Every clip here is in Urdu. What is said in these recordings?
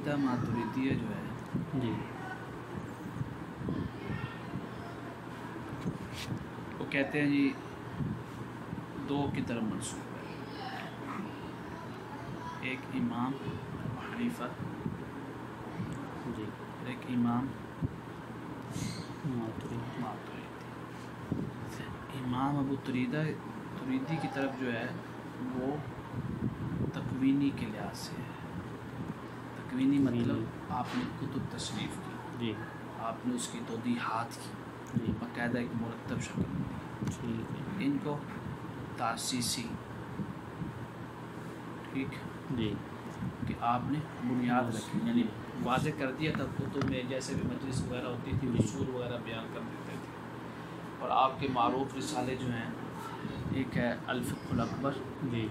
عقیدہ ماتریدیہ جو ہے جی وہ کہتے ہیں جی دو کی طرف منسوب ہے، ایک امام ابو حنیفہ جی ایک امام ماتریدی امام ابو تریدی کی طرف جو ہے وہ تکوینی کے لحاظ سے ہے۔ تکوینی مطلب آپ نے کتب تصنیف کی، جی آپ نے اس کی توضیحات کی، جی باقاعدہ ایک مرتب شکل میں دی۔ ٹھیک ہے ان کو تاسیسی، ٹھیک جی کہ آپ نے بنیاد رکھی، یعنی واضح کر دیا تھا کتب میں جیسے بھی مجلس وغیرہ ہوتی تھی اصول وغیرہ بیان کر دیتے تھے۔ اور آپ کے معروف رسالے جو ہیں، ایک ہے الفقہ الاکبر، جی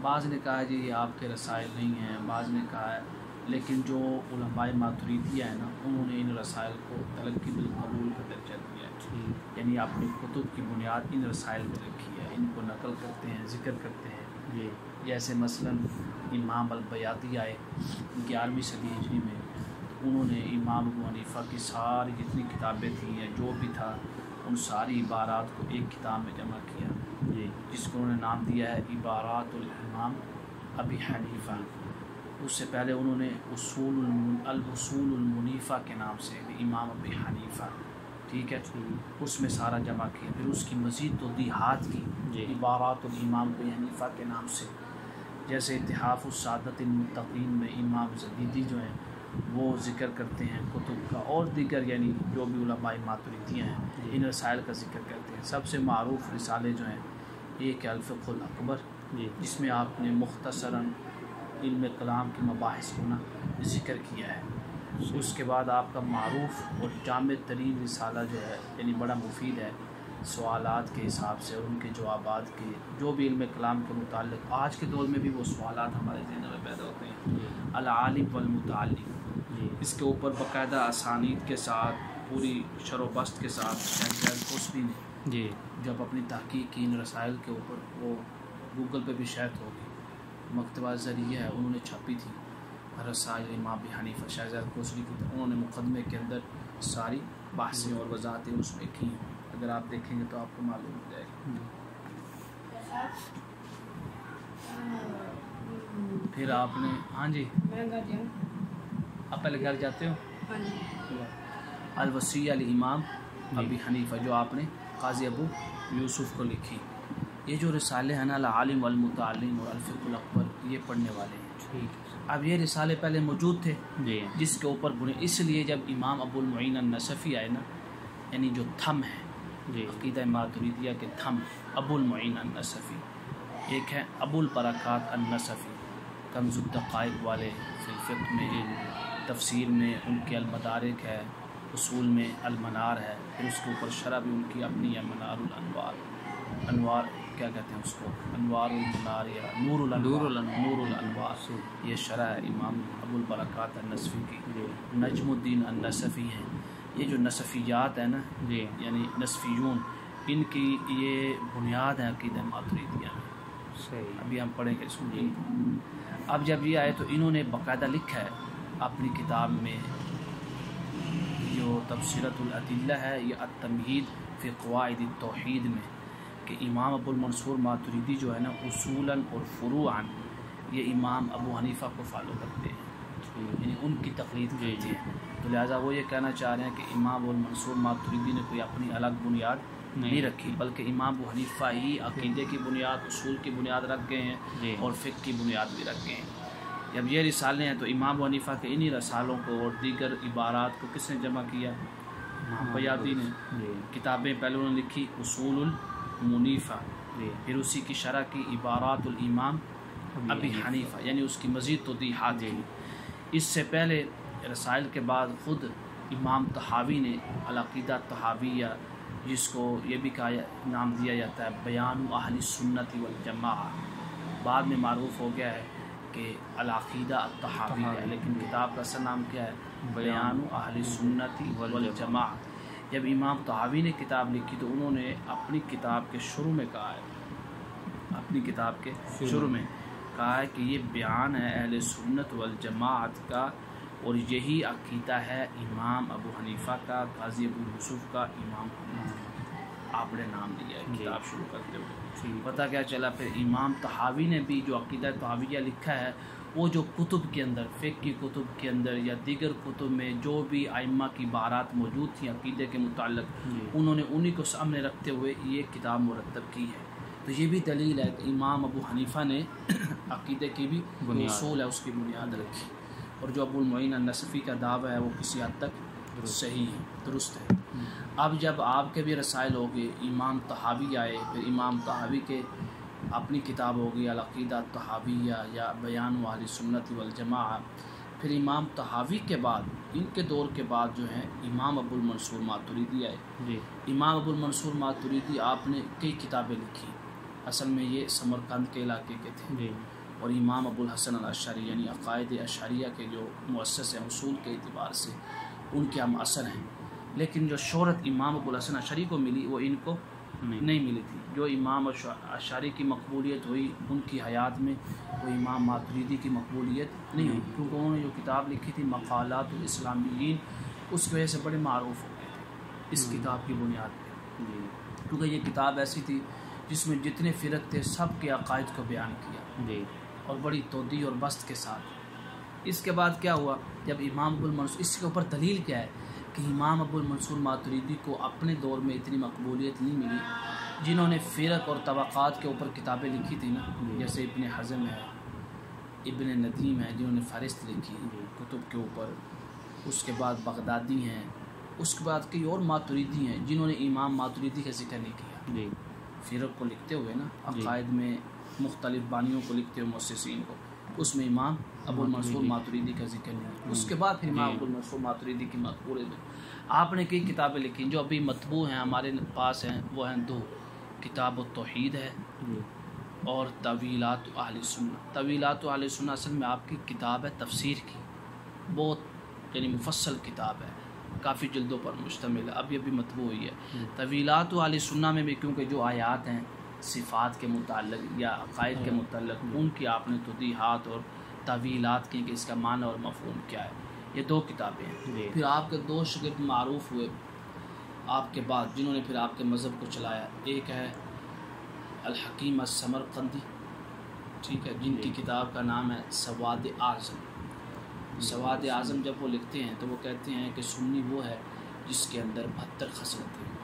بعض نے کہا جی یہ آپ کے رسائل نہیں ہیں، بعض نے کہا ہے، لیکن جو علماء ماتریدیہ ہیں نا انہوں نے ان رسائل کو تلقی بالقبول کا درجہ دیا ہے، ٹھیک یعنی اپنی کتب کی بنیاد ان رسائل میں رکھی ہے، ان کو نقل کرتے ہیں، ذکر کرتے ہیں۔ جی جیسے مثلا امام البیاتی آئے 11ویں صدی ہجری میں، انہوں نے امام ابو حنیفہ کی ساری جتنی کتابیں تھیں یا جو بھی تھا ان ساری عبارات کو ایک کتاب میں جمع کیا، جی جس کو انہوں نے نام دیا ہے عبارات الامام ابی حنیفہ۔ اس سے پہلے انہوں نے الاصول المنیفہ کے نام سے امام ابی حنیفہ، ٹھیک ہے، اس میں سارا جمع کیا، پھر اس کی مزید توضیحات کی جی عبارات الامام ابی حنیفہ کے نام سے، جیسے اتحاف السعادت المتقین میں امام زبیدی جو ہیں وہ ذکر کرتے ہیں کتب کا، اور دیگر یعنی جو بھی علماء ماتریدیہ ہیں ان رسائل کا ذکر کرتے ہیں۔ سب سے معروف رسالے جو ہیں ایک ہے الفقہ الاکبر، جی جس میں آپ نے مختصراً علم کلام کے مباحث کو نا ذکر کیا ہے۔ اس کے بعد آپ کا معروف اور جامع ترین رسالہ جو ہے، یعنی بڑا مفید ہے سوالات کے حساب سے اور ان کے جوابات کے، جو بھی علم کلام کے متعلق آج کے دور میں بھی وہ سوالات ہمارے ذہنوں میں پیدا ہوتے ہیں، العالم والمتعلم، جی اس کے اوپر باقاعدہ اسانید کے ساتھ پوری شرح و بست کے ساتھ شہزاد کوسوی نے جی جب اپنی تحقیق کی ان رسائل کے اوپر، وہ گوگل پہ بھی شاید ہوگی، مکتبہ ذریعہ ہے، انہوں نے چھاپی تھی رسائل امام ابی حنیفہ شہزاد کوسوی کی، انہوں نے مقدمے کے اندر ساری بحثیں اور وضاحتیں اس میں کی ہیں، اگر آپ دیکھیں گے تو آپ کو معلوم ہو جائے گا۔ پھر آپ نے ہاں جی آپ پہلے گھر جاتے ہو الوصیہ الامام ابی حنیفہ جو آپ نے قاضی ابو یوسف کو لکھی، یہ جو رسالے ہیں نا العالم والمتعلم اور الفقہ الاکبر یہ پڑھنے والے ہیں۔ ٹھیک اب یہ رسالے پہلے موجود تھے جی جس کے اوپر اس لیے جب امام ابو المعین النصفی آئے نا، یعنی جو تھم ہے جی عقیدہ ماتریدیہ کے تھم ابو المعین النصفی، ایک ہے ابو البرکات النصفی، کنز الدقائق والے فی الفقہ میں، تفسیر میں ان کے المدارک ہے، اصول میں المنار ہے، پھر اس کے اوپر شرح بھی ان کی اپنی ہے منار الانوار، انوار کیا کہتے ہیں اس کو، انوار المنار یا نور الانوار، یہ شرح ہے امام ابو البرکات النصفی کی۔ نجم الدین النصفی ہیں، یہ جو نصفیات ہیں نا جی یعنی نصفیون، ان کی یہ بنیاد ہے عقیدہ ماتریدیہ میں، صحیح ابھی ہم پڑھیں گے اس کو۔ اب جب یہ آئے تو انہوں نے باقاعدہ لکھا ہے اپنی کتاب میں، جو تبصرۃ الادلہ ہے یہ التمہید فی قواعد التوحید میں، کہ امام ابو المنصور ماتریدی جو ہے نا اصولاً اور فروعاً یہ امام ابو حنیفہ کو فالو کرتے ہیں، یعنی ان کی تقلید کرتے ہیں، تو لہٰذا وہ یہ کہنا چاہ رہے ہیں کہ امام ابو المنصور ماتریدی نے کوئی اپنی الگ بنیاد نہیں رکھی، بلکہ امام ابو حنیفہ ہی عقیدے کی بنیاد، اصول کی بنیاد رکھ گئے ہیں اور فقہ کی بنیاد بھی رکھ گئے ہیں۔ جب یہ رسالے ہیں تو امام ابو حنیفہ کے انہی رسالوں کو اور دیگر عبارات کو کس نے جمع کیا؟ بیاتی نے۔ کتابیں پہلے انہوں نے لکھی اصول المنیفہ، پھر اسی کی شرح کی عبارات الامام ابی حنیفہ، یعنی اس کی مزید توضیحات کی۔ اس سے پہلے رسائل کے بعد خود امام طحاوی نے العقیدہ طحاویہ، جس کو یہ بھی کہا نام دیا جاتا ہے بیان اہل سنت والجماعہ، بعد میں معروف ہو گیا ہے کہ العقیدہ الطحاویہ، لیکن کتاب کا اصل نام کیا ہے؟ بیان اہل سنت والجماعہ۔ جب امام طحاوی نے کتاب لکھی تو انہوں نے اپنی کتاب کے شروع میں کہا ہے، اپنی کتاب کے شروع میں کہا ہے کہ یہ بیان ہے اہل سنت والجماعت کا اور یہی عقیدہ ہے امام ابو حنیفہ کا، قاضی ابو یوسف کا، امام آپ نے نام لیا ہے کتاب شروع کرتے ہوئے۔ پتہ کیا چلا پھر امام طحاوی نے بھی جو عقیدہ طحاویہ لکھا ہے، وہ جو کتب کے اندر، فقہ کی کتب کے اندر یا دیگر کتب میں جو بھی ائمہ کی عبارات موجود تھیں عقیدے کے متعلق، انہوں نے انہی کو سامنے رکھتے ہوئے یہ کتاب مرتب کی ہے۔ تو یہ بھی دلیل ہے کہ امام ابو حنیفہ نے عقیدے کی بھی اصول ہے اس کی بنیاد رکھی، اور جو ابو المعین النصفی کا دعویٰ ہے وہ کسی حد تک صحیح ہے، درست ہے۔ اب جب آپ کے بھی رسائل ہو گئے، امام طحاوی آئے، پھر امام طحاوی کے اپنی کتاب ہوگی العقیدہ الطحاویہ یا بیان اہل سنت والجماعہ، پھر امام طحاوی کے بعد ان کے دور کے بعد جو ہیں امام ابو المنصور ماتریدی آئے۔ امام ابو المنصور ماتریدی آپ نے کئی کتابیں لکھی، اصل میں یہ سمرقند کے علاقے کے تھے، اور امام ابو الحسن الاشعری یعنی عقائد اشعریہ کے جو مؤسس ہیں اصول کے اعتبار سے ان کے ہم اثر ہیں، لیکن جو شہرت امام ابو الحسن اشعری کو ملی وہ ان کو نہیں ملی تھی۔ جو امام اشعری کی مقبولیت ہوئی ان کی حیات میں، وہ امام ماتریدی کی مقبولیت نہیں ہوئی، کیونکہ انہوں نے جو کتاب لکھی تھی مقالات الاسلامیین، اس کی وجہ سے بڑے معروف ہو گئے تھے اس کتاب کی بنیاد پہ، کیونکہ یہ کتاب ایسی تھی جس میں جتنے فرق تھے سب کے عقائد کو بیان کیا اور بڑی توضیح اور بسط کے ساتھ۔ اس کے بعد کیا ہوا، جب امام ابو المنصور، اس کے اوپر دلیل کیا ہے کہ امام ابو المنصور ماتریدی کو اپنے دور میں اتنی مقبولیت نہیں ملی، جنہوں نے فرق اور طبقات کے اوپر کتابیں لکھی تھی نا، جیسے ابن حزم ہے، ابن ندیم ہے، جنہوں نے فہرست لکھی کتب کے اوپر، اس کے بعد بغدادی ہیں، اس کے بعد کئی اور ماتریدی ہیں جنہوں نے امام ماتریدی کا ذکر نہیں کیا، فرق کو لکھتے ہوئے نا، عقائد میں مختلف بانیوں کو لکھتے ہوئے مؤسسین کو، اس میں امام ابو المنصور ماتریدی کا ذکر نہیں۔ اس کے بعد پھر امام ابو المنصور ماتریدی کی مقبول میں آپ نے کئی کتابیں لکھی جو ابھی مطبوع ہیں ہمارے پاس ہیں، وہ ہیں دو، کتاب التوحید ہے اور طویلات اہل سنت۔ طویلات اہل سنت اصل میں آپ کی کتاب ہے تفسیر کی، بہت یعنی مفصل کتاب ہے، کافی جلدوں پر مشتمل ہے، ابھی ابھی مطبوع ہوئی ہے۔ طویلات اہل سنت میں بھی کیونکہ جو آیات ہیں صفات کے متعلق یا عقائد کے متعلق، ان کی آپ نے توضیحات اور طویلات کی کہ اس کا معنی اور مفہوم کیا ہے، یہ دو کتابیں ہیں۔ پھر آپ کے دو شاگرد معروف ہوئے آپ کے بعد جنہوں نے پھر آپ کے مذہب کو چلایا، ایک ہے الحکیم السمرقندی، ٹھیک ہے، جن کی کتاب کا نام ہے سواد اعظم۔ سواد اعظم جب وہ لکھتے ہیں تو وہ کہتے ہیں کہ سنی وہ ہے جس کے اندر 72 خصلتیں ہیں۔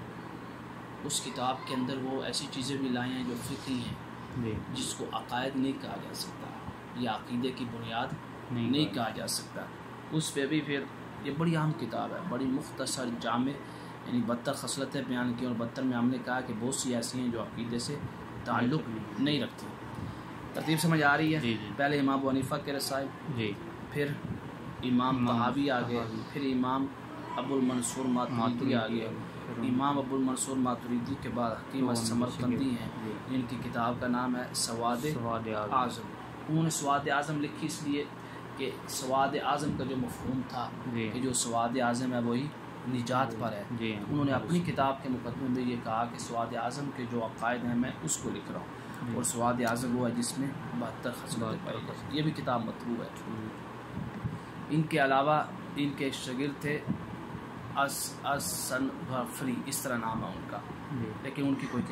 اس کتاب کے اندر وہ ایسی چیزیں بھی لائی ہیں جو فقہی ہیں، جس کو عقائد نہیں کہا جا سکتا یا عقیدے کی بنیاد نہیں کہا جا سکتا۔ اس پہ بھی پھر یہ بڑی اہم کتاب ہے، بڑی مختصر جامع، یعنی 72 خصلتیں بیان کی، اور 72 میں ہم نے کہا کہ بہت سی ایسی ہیں جو عقیدے سے تعلق نہیں رکھتی۔ ترتیب سمجھ آ رہی ہے؟ پہلے امام ابو حنیفہ کے رسائل، پھر امام طحاوی آ گئے، پھر امام ابو المنصور ماتریدی آ گئے، امام ابو المنصور ماتریدی کے بعد حکیم السمرقندی ہیں جن کی کتاب کا نام ہے سواد اعظم۔ انہوں نے سواد اعظم لکھی اس لیے کہ سواد اعظم کا جو مفہوم تھا کہ جو سواد اعظم ہے وہی نجات پر ہے، انہوں نے اپنی کتاب کے مقدمے میں یہ کہا کہ سواد اعظم کے جو عقائد ہیں میں اس کو لکھ رہا ہوں، اور سواد اعظم وہ ہے جس میں 72 خصلتیں پائی جاتی۔ یہ بھی کتاب مطبوع ہے۔ ان کے علاوہ ان کے شاگرد تھے السنغفری، اس طرح نام ہے ان کا، لیکن ان کی کوئی